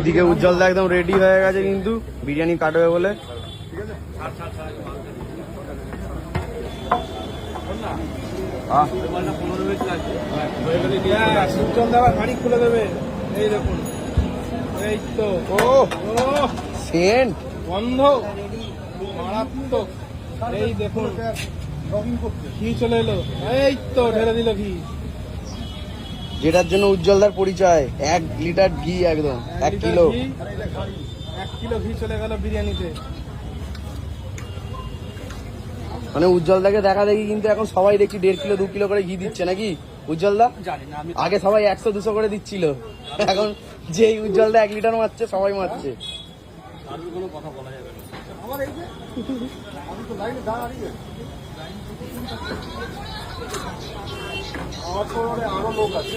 ওদিকে উজ্জ্বলদা একদম রেডি হয়ে গেছে কিন্তু বিরিয়ানি কাটবে বলে। গাড়ি খুলে দেবে। এই দেখুন, এই তো সেন্ট বন্ধ মারাত্মক। এই দেখুন ঘি চলে এলো, এই তো ঢেলে দিল ঘি, যেটার জন্য উজ্জ্বলদার পরিচয়। 1 লিটার ঘি, একদম 1 কিলো। 1 কিলো ঘি চলে গেল বিরিয়ানিতে। মানে উজ্জ্বলদাকে দেখা দেখি কিন্তু এখন সবাই দেখছি 1.5 কিলো 2 কিলো করে ঘি দিচ্ছে নাকি উজ্জ্বলদা? আগে সবাই 100-200 করে দিচ্ছিল, এখন যেই উজ্জ্বলদা 1 লিটার মারছে সবাই মারছে। কোনো কথা বলা যাবে না। আমার তো আরো লোক আছে।